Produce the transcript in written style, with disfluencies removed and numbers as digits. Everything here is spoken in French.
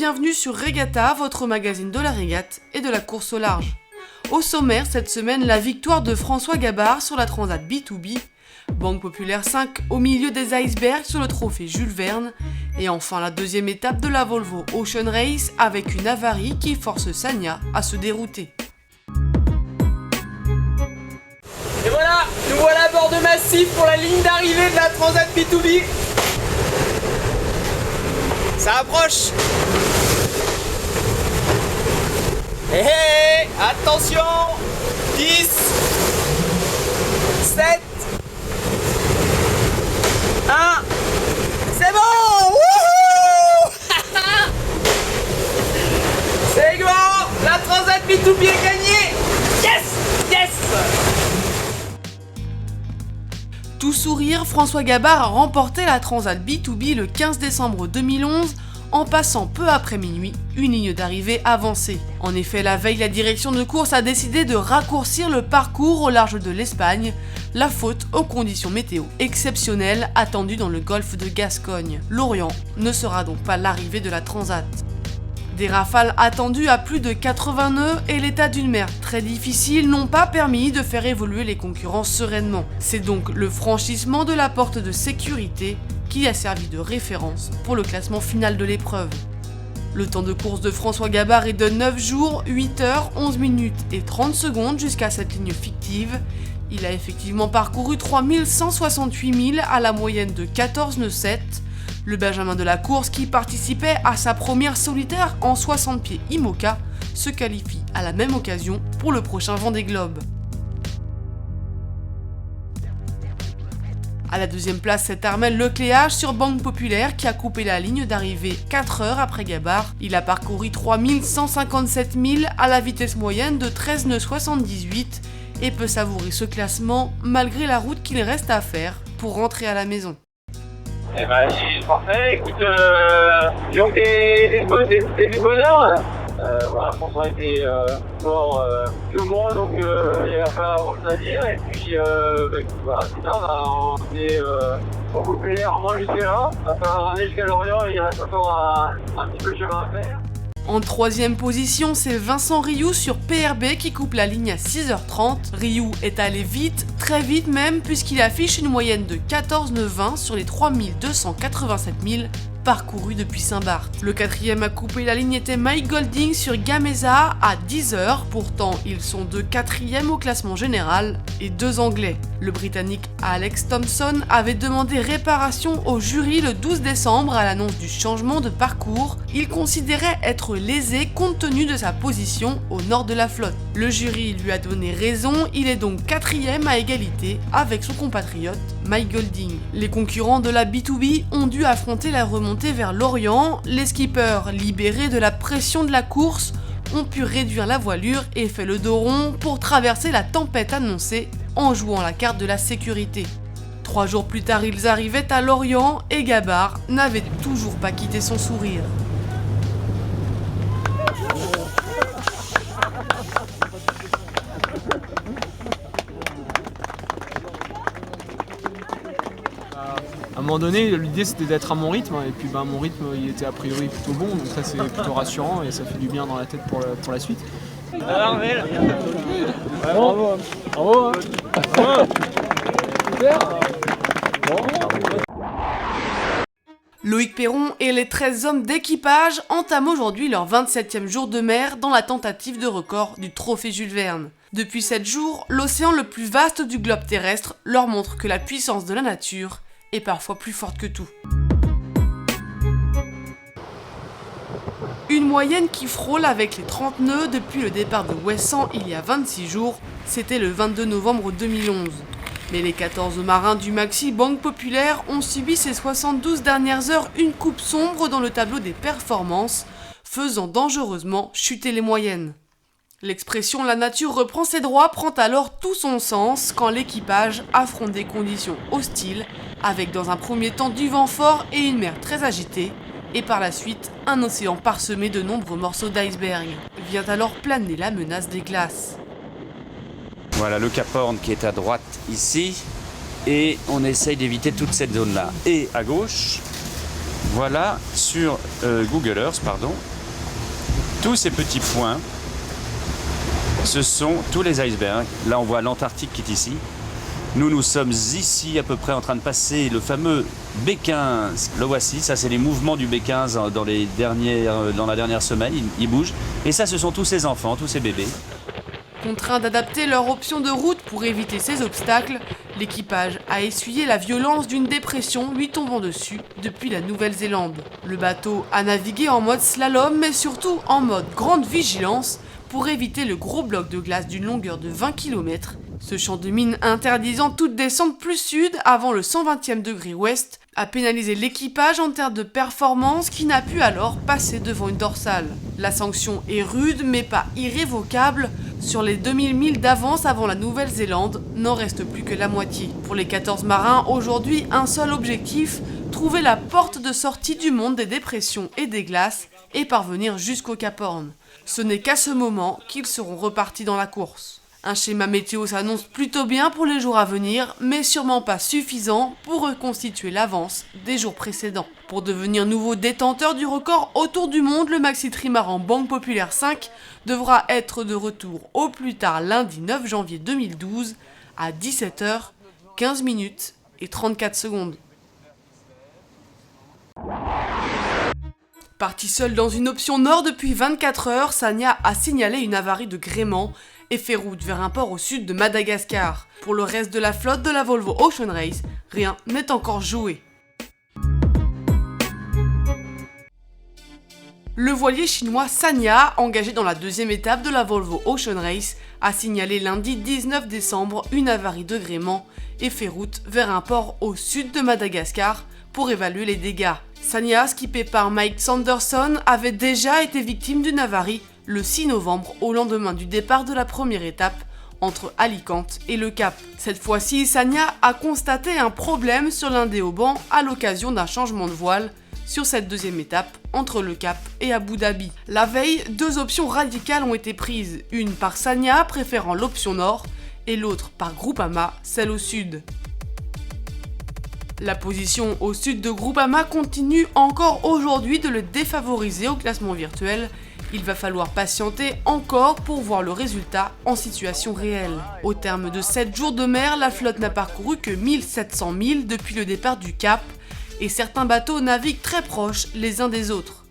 bienvenue sur Regatta, votre magazine de la régate et de la course au large. Au sommaire cette semaine, la victoire de François Gabard sur la Transat B2B, Banque Populaire 5 au milieu des icebergs sur le trophée Jules Verne, et enfin la deuxième étape de la Volvo Ocean Race avec une avarie qui force Sagna à se dérouter. Et voilà, nous voilà à bord de Massif pour la ligne d'arrivée de la Transat B2B. Ça approche. Hé hé, attention. 10, 7, 1, c'est bon. Wouhou. C'est bon, la Transat B2B est gagnée. Yes, yes. Tout sourire, François Gabard a remporté la Transat B2B le 15 décembre 2011 en passant peu après minuit une ligne d'arrivée avancée. En effet, la veille, la direction de course a décidé de raccourcir le parcours au large de l'Espagne, la faute aux conditions météo exceptionnelles attendues dans le golfe de Gascogne. Lorient ne sera donc pas l'arrivée de la Transat. Des rafales attendues à plus de 80 nœuds et l'état d'une mer très difficile n'ont pas permis de faire évoluer les concurrents sereinement. C'est donc le franchissement de la porte de sécurité qui a servi de référence pour le classement final de l'épreuve. Le temps de course de François Gabard est de 9 jours, 8 heures, 11 minutes et 30 secondes jusqu'à cette ligne fictive. Il a effectivement parcouru 3168 milles à la moyenne de 14 nœuds 7. Le Benjamin de la course, qui participait à sa première solitaire en 60 pieds IMOCA, se qualifie à la même occasion pour le prochain Vendée Globe. À la deuxième place, c'est Armel Lecléage sur Banque Populaire qui a coupé la ligne d'arrivée 4 heures après Gabard. Il a parcouru 3157 milles à la vitesse moyenne de 13 nœuds 78 et peut savourer ce classement malgré la route qu'il reste à faire pour rentrer à la maison. Eh ben, c'est parfait. Écoute, disons que t'es du bonheur. Voilà, François a été mort tout le monde, donc il va falloir avoir chose à dire. Et puis, voilà, c'est ça, on est beaucoup plus légèrement jusqu'à là. On va falloir aller jusqu'à Lorient, il reste encore un petit peu de chemin à faire. En troisième position, c'est Vincent Rioux sur PRB qui coupe la ligne à 6h30. Rioux est allé vite, très vite même, puisqu'il affiche une moyenne de 14,20 sur les 3287 milles parcourus depuis Saint-Barth. Le quatrième à couper la ligne était Mike Golding sur Gamesa à 10h. Pourtant, ils sont deux quatrièmes au classement général et deux Anglais. Le Britannique Alex Thompson avait demandé réparation au jury le 12 décembre à l'annonce du changement de parcours. Il considérait être lésé compte tenu de sa position au nord de la flotte. Le jury lui a donné raison, il est donc quatrième à égalité avec son compatriote Mike Golding. Les concurrents de la B2B ont dû affronter la remontée vers l'Orient. Les skippers, libérés de la pression de la course, ont pu réduire la voilure et fait le dos rond pour traverser la tempête annoncée en jouant la carte de la sécurité. 3 jours plus tard, ils arrivaient à Lorient et Gabard n'avait toujours pas quitté son sourire. À un moment donné, l'idée c'était d'être à mon rythme, et puis mon rythme il était a priori plutôt bon, donc ça c'est plutôt rassurant et ça fait du bien dans la tête pour la suite. Armel. Ouais, bravo. Bravo. Super. Loïc Perron et les 13 hommes d'équipage entament aujourd'hui leur 27e jour de mer dans la tentative de record du trophée Jules Verne. Depuis 7 jours, l'océan le plus vaste du globe terrestre leur montre que la puissance de la nature est parfois plus forte que tout. Une moyenne qui frôle avec les 30 nœuds depuis le départ de Ouessant il y a 26 jours, c'était le 22 novembre 2011. Mais les 14 marins du Maxi Banque Populaire ont subi ces 72 dernières heures une coupe sombre dans le tableau des performances, faisant dangereusement chuter les moyennes. L'expression « la nature reprend ses droits » prend alors tout son sens quand l'équipage affronte des conditions hostiles, avec dans un premier temps du vent fort et une mer très agitée, et par la suite un océan parsemé de nombreux morceaux d'iceberg. Vient alors planer la menace des glaces. Voilà le Cap Horn qui est à droite ici, et on essaye d'éviter toute cette zone-là. Et à gauche, voilà sur Google Earth, Tous ces petits points, ce sont tous les icebergs. Là, on voit l'Antarctique qui est ici. Nous sommes ici à peu près en train de passer le fameux B15. Le voici, ça c'est les mouvements du B15 dans la dernière semaine, il bouge. Et ça, ce sont tous ces enfants, tous ces bébés. Contraint d'adapter leur option de route pour éviter ces obstacles, l'équipage a essuyé la violence d'une dépression lui tombant dessus depuis la Nouvelle-Zélande. Le bateau a navigué en mode slalom, mais surtout en mode grande vigilance pour éviter le gros bloc de glace d'une longueur de 20 km, ce champ de mine interdisant toute descente plus sud avant le 120e degré ouest a pénalisé l'équipage en termes de performance qui n'a pu alors passer devant une dorsale. La sanction est rude mais pas irrévocable. Sur les 2000 milles d'avance avant la Nouvelle-Zélande, n'en reste plus que la moitié. Pour les 14 marins, aujourd'hui, un seul objectif, trouver la porte de sortie du monde des dépressions et des glaces et parvenir jusqu'au Cap Horn. Ce n'est qu'à ce moment qu'ils seront repartis dans la course. Un schéma météo s'annonce plutôt bien pour les jours à venir, mais sûrement pas suffisant pour reconstituer l'avance des jours précédents. Pour devenir nouveau détenteur du record autour du monde, le maxi trimaran Banque Populaire 5 devra être de retour au plus tard lundi 9 janvier 2012 à 17h, 15 minutes et 34 secondes. Parti seul dans une option nord depuis 24 heures, Sanya a signalé une avarie de gréement et fait route vers un port au sud de Madagascar. Pour le reste de la flotte de la Volvo Ocean Race, rien n'est encore joué. Le voilier chinois Sanya, engagé dans la deuxième étape de la Volvo Ocean Race, a signalé lundi 19 décembre une avarie de gréement et fait route vers un port au sud de Madagascar pour évaluer les dégâts. Sanya, skippé par Mike Sanderson, avait déjà été victime d'une avarie le 6 novembre au lendemain du départ de la première étape entre Alicante et le Cap. Cette fois-ci, Sanya a constaté un problème sur l'un des haubans à l'occasion d'un changement de voile sur cette deuxième étape entre le Cap et Abu Dhabi. La veille, deux options radicales ont été prises, une par Sanya préférant l'option nord et l'autre par Groupama, celle au sud. La position au sud de Groupama continue encore aujourd'hui de le défavoriser au classement virtuel. Il va falloir patienter encore pour voir le résultat en situation réelle. Au terme de 7 jours de mer, la flotte n'a parcouru que 1700 milles depuis le départ du Cap et certains bateaux naviguent très proches les uns des autres.